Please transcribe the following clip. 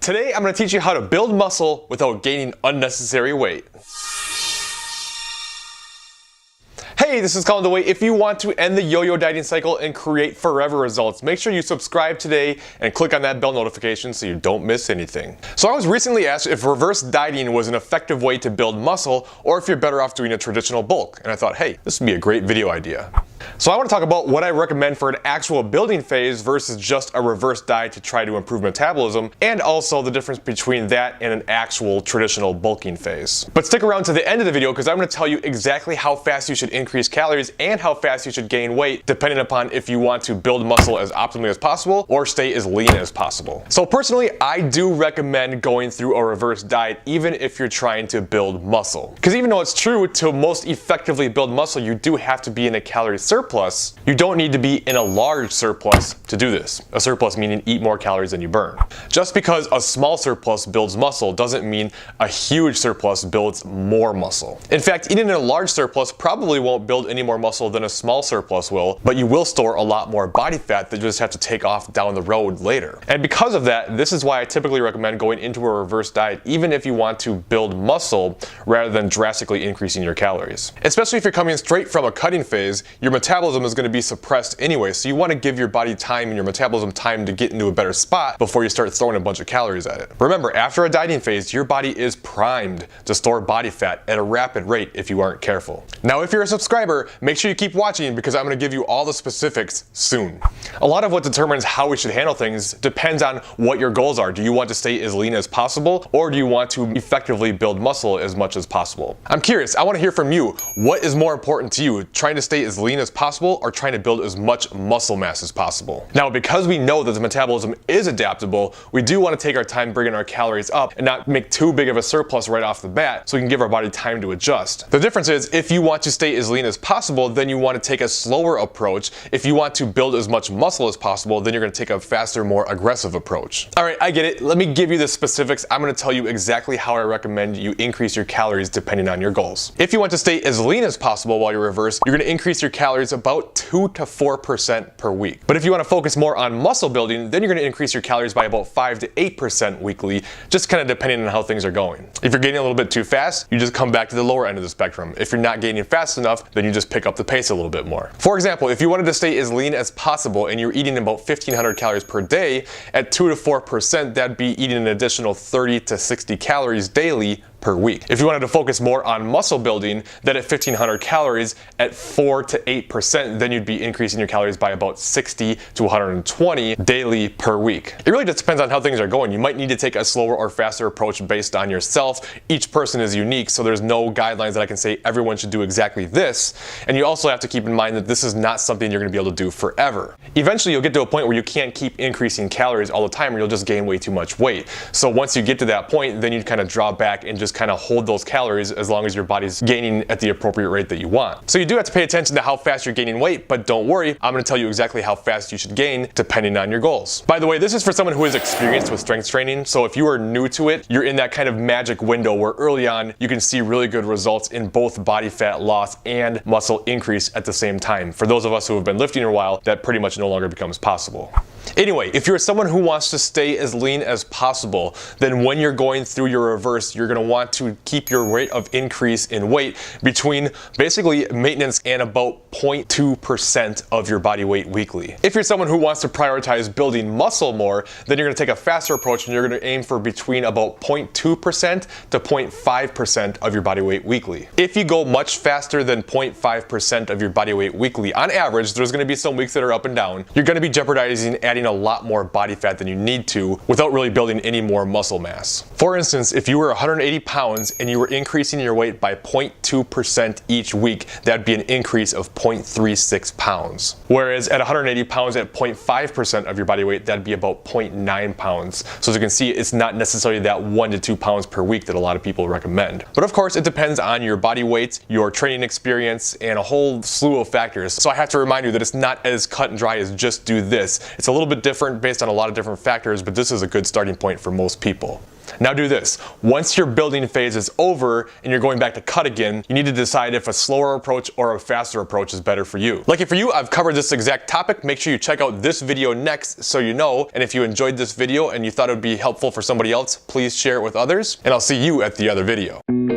Today I'm going to teach you how to build muscle without gaining unnecessary weight. Hey, this is Colin DeWay. If you want to end the yo-yo dieting cycle and create forever results, make sure you subscribe today and click on that bell notification so you don't miss anything. So I was recently asked if reverse dieting was an effective way to build muscle or if you're better off doing a traditional bulk. And I thought, hey, this would be a great video idea. So I want to talk about what I recommend for an actual building phase versus just a reverse diet to try to improve metabolism, and also the difference between that and an actual traditional bulking phase. But stick around to the end of the video because I'm going to tell you exactly how fast you should increase calories and how fast you should gain weight, depending upon if you want to build muscle as optimally as possible or stay as lean as possible. So personally, I do recommend going through a reverse diet even if you're trying to build muscle. Because even though it's true, to most effectively build muscle, you do have to be in a calorie surplus. You don't need to be in a large surplus to do this. A surplus meaning eat more calories than you burn. Just because a small surplus builds muscle doesn't mean a huge surplus builds more muscle. In fact, eating in a large surplus probably won't build any more muscle than a small surplus will, but you will store a lot more body fat that you just have to take off down the road later. And because of that, this is why I typically recommend going into a reverse diet even if you want to build muscle rather than drastically increasing your calories. Especially if you're coming straight from a cutting phase, your metabolism is going to be suppressed anyway, so you want to give your body time and your metabolism time to get into a better spot before you start throwing a bunch of calories at it. Remember, after a dieting phase, your body is primed to store body fat at a rapid rate if you aren't careful. Now, if you're a subscriber, make sure you keep watching because I'm going to give you all the specifics soon. A lot of what determines how we should handle things depends on what your goals are. Do you want to stay as lean as possible, or do you want to effectively build muscle as much as possible? I'm curious, I want to hear from you. What is more important to you, trying to stay as lean as possible or trying to build as much muscle mass as possible? Now, because we know that the metabolism is adaptable, we do want to take our time bringing our calories up and not make too big of a surplus right off the bat so we can give our body time to adjust. The difference is, if you want to stay as lean as possible, then you want to take a slower approach. If you want to build as much muscle as possible, then you're going to take a faster, more aggressive approach. All right, I get it. Let me give you the specifics. I'm going to tell you exactly how I recommend you increase your calories depending on your goals. If you want to stay as lean as possible while you're reverse, you're going to increase your calories about 2 to 4% per week. But if you want to focus more on muscle building, then you're going to increase your calories by about 5 to 8% weekly, just kind of depending on how things are going. If you're gaining a little bit too fast, you just come back to the lower end of the spectrum. If you're not gaining fast enough, then you just pick up the pace a little bit more. For example, if you wanted to stay as lean as possible and you're eating about 1,500 calories per day, at 2 to 4%, that'd be eating an additional 30 to 60 calories daily per week. If you wanted to focus more on muscle building, then at 1,500 calories at 4 to 8%, then you'd be increasing your calories by about 60 to 120 daily per week. It really just depends on how things are going. You might need to take a slower or faster approach based on yourself. Each person is unique, so there's no guidelines that I can say everyone should do exactly this. And you also have to keep in mind that this is not something you're going to be able to do forever. Eventually, you'll get to a point where you can't keep increasing calories all the time or you'll just gain way too much weight. So once you get to that point, then you kind of draw back and just kind of hold those calories as long as your body's gaining at the appropriate rate that you want. So you do have to pay attention to how fast you're gaining weight, but don't worry, I'm going to tell you exactly how fast you should gain depending on your goals. By the way, this is for someone who is experienced with strength training, so if you are new to it, you're in that kind of magic window where early on you can see really good results in both body fat loss and muscle increase at the same time. For those of us who have been lifting a while, that pretty much no longer becomes possible. Anyway, if you're someone who wants to stay as lean as possible, then when you're going through your reverse, you're going to want to keep your rate of increase in weight between basically maintenance and about 0.2% of your body weight weekly. If you're someone who wants to prioritize building muscle more, then you're going to take a faster approach and you're going to aim for between about 0.2% to 0.5% of your body weight weekly. If you go much faster than 0.5% of your body weight weekly, on average, there's going to be some weeks that are up and down, you're going to be jeopardizing adding a lot more body fat than you need to without really building any more muscle mass. For instance, if you were 180 pounds and you were increasing your weight by 0.2% each week, that'd be an increase of 0.36 pounds. Whereas at 180 pounds at 0.5% of your body weight, that'd be about 0.9 pounds. So as you can see, it's not necessarily that 1 to 2 pounds per week that a lot of people recommend. But of course, it depends on your body weight, your training experience, and a whole slew of factors. So I have to remind you that it's not as cut and dry as just do this. It's a little bit different based on a lot of different factors, but this is a good starting point for most people. Now do this. Once your building phase is over and you're going back to cut again, you need to decide if a slower approach or a faster approach is better for you. Lucky for you, I've covered this exact topic. Make sure you check out this video next so you know. And if you enjoyed this video and you thought it would be helpful for somebody else, please share it with others. And I'll see you at the other video.